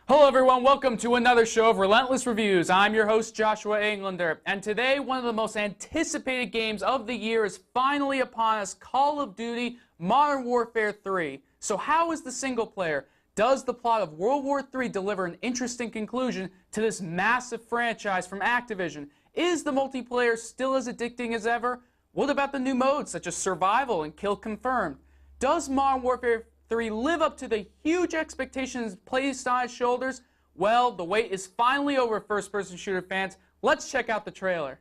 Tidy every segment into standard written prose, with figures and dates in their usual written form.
Hello everyone, welcome to another show of Relentless Reviews. I'm your host Joshua Englander, and today one of the most anticipated games of the year is finally upon us, Call of Duty Modern Warfare 3. So how is the single player? Does the plot of World War III deliver an interesting conclusion to this massive franchise from Activision? Is the multiplayer still as addicting as ever? What about the new modes such as Survival and Kill Confirmed? Does Modern Warfare 3 live up to the huge expectations placed on its shoulders? Well, the wait is finally over, first-person shooter fans. Let's check out the trailer.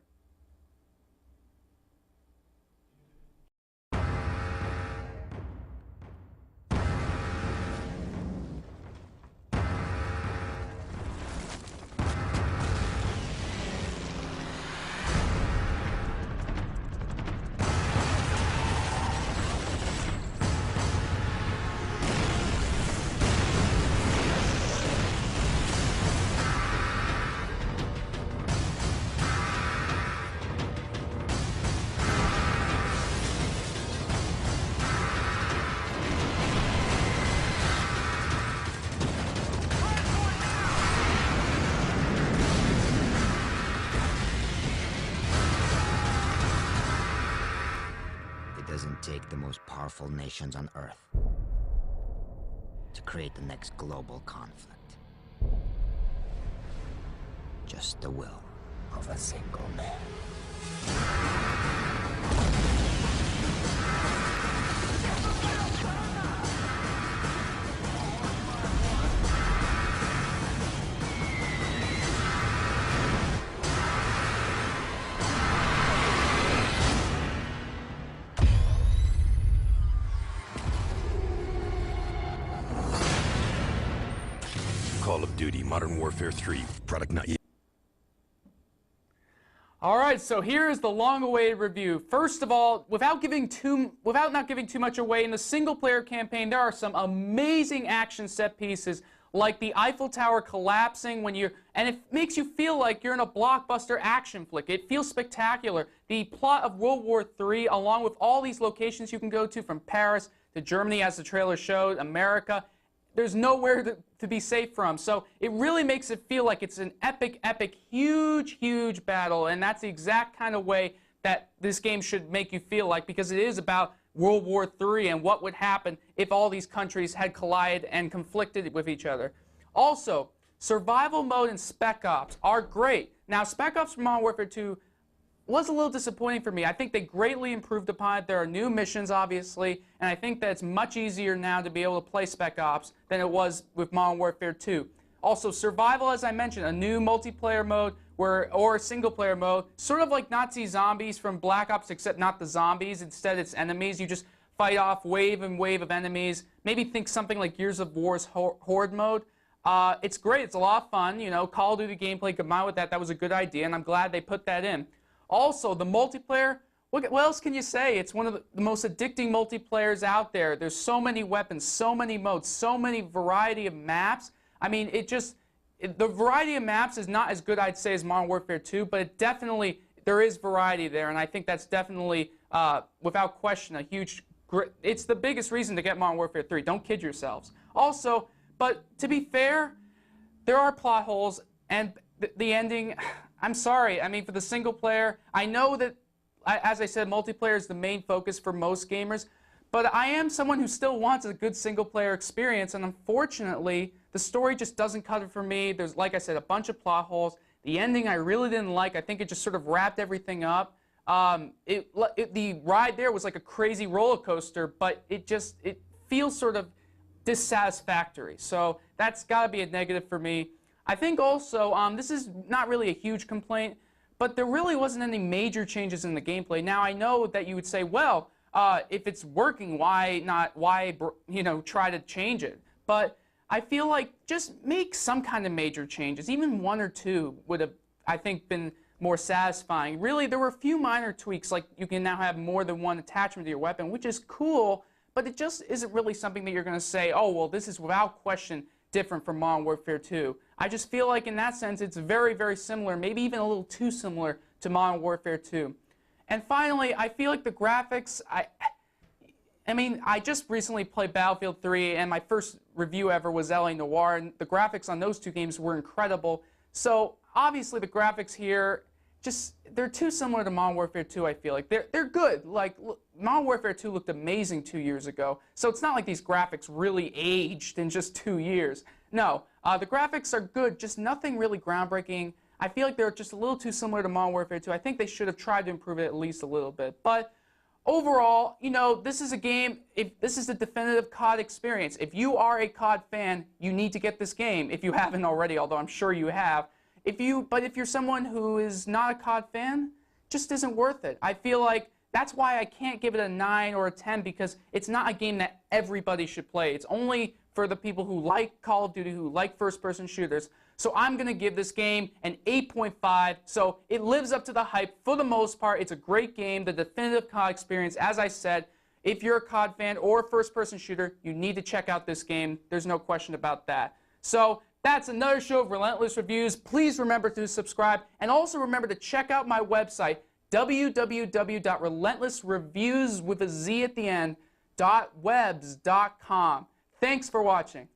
It doesn't take the most powerful nations on Earth to create the next global conflict. Just the will of a single man. Call of Duty Modern Warfare 3, product not yet. Alright, so here is the long-awaited review. First of all, without not giving too much away, in the single-player campaign, there are some amazing action set pieces, like the Eiffel Tower collapsing and it makes you feel like you're in a blockbuster action flick. It feels spectacular. The plot of World War III, along with all these locations you can go to, from Paris to Germany, as the trailer showed, America, there's nowhere to be safe from. So it really makes it feel like it's an epic, huge battle. And that's the exact kind of way that this game should make you feel like, because it is about World War III and what would happen if all these countries had collided and conflicted with each other. Also, survival mode and Spec Ops are great. Now, Spec Ops from Modern Warfare 2 was a little disappointing for me. I think they greatly improved upon it. There are new missions, obviously, and I think that it's much easier now to be able to play Spec Ops than it was with Modern Warfare 2. Also, Survival, as I mentioned, a new multiplayer mode or a single-player mode, sort of like Nazi zombies from Black Ops, except not the zombies. Instead, it's enemies. You just fight off wave and wave of enemies. Maybe think something like Gears of War's Horde mode. It's great. It's a lot of fun. You know, Call of Duty gameplay combined with that was a good idea, and I'm glad they put that in. Also, the multiplayer, what else can you say? It's one of the most addicting multiplayers out there. There's so many weapons, so many modes, so many variety of maps. I mean, the variety of maps is not as good, I'd say, as Modern Warfare 2, but there is variety there, and I think that's definitely, without question, it's the biggest reason to get Modern Warfare 3. Don't kid yourselves. Also, but to be fair, there are plot holes, and the ending, I'm sorry. I mean, for the single player, I know that, as I said, multiplayer is the main focus for most gamers, but I am someone who still wants a good single player experience, and unfortunately, the story just doesn't cut it for me. There's, like I said, a bunch of plot holes. The ending I really didn't like. I think it just sort of wrapped everything up. The ride there was like a crazy roller coaster, but it feels sort of dissatisfactory. So that's got to be a negative for me. I think also, this is not really a huge complaint, but there really wasn't any major changes in the gameplay. Now, I know that you would say, well, if it's working, why try to change it? But I feel like just make some kind of major changes. Even one or two would have, I think, been more satisfying. Really, there were a few minor tweaks, like you can now have more than one attachment to your weapon, which is cool, but it just isn't really something that you're going to say, oh, well, this is without question different from Modern Warfare 2. I just feel like in that sense it's very similar, maybe even a little too similar to Modern Warfare 2. And finally, I feel like the graphics, I mean, I just recently played Battlefield 3, and my first review ever was LA Noire, and the graphics on those two games were incredible. So, obviously, the graphics here, they're too similar to Modern Warfare 2, I feel like. They're good. Like, Modern Warfare 2 looked amazing 2 years ago, so it's not like these graphics really aged in just 2 years. No, the graphics are good, just nothing really groundbreaking. I feel like they're just a little too similar to Modern Warfare 2. I think they should have tried to improve it at least a little bit. But overall, you know, this is a game, this is a definitive COD experience. If you are a COD fan, you need to get this game, if you haven't already, although I'm sure you have. But if you're someone who is not a COD fan, just isn't worth it. I feel like that's why I can't give it a 9 or a 10, because it's not a game that everybody should play. It's only for the people who like Call of Duty, who like first-person shooters. So I'm going to give this game an 8.5. So it lives up to the hype for the most part. It's a great game, the definitive COD experience. As I said, if you're a COD fan or a first-person shooter, you need to check out this game. There's no question about that. So that's another show of Relentless Reviews. Please remember to subscribe, and also remember to check out my website, www.relentlessreviews with a Z at the end, .webs.com. Thanks for watching.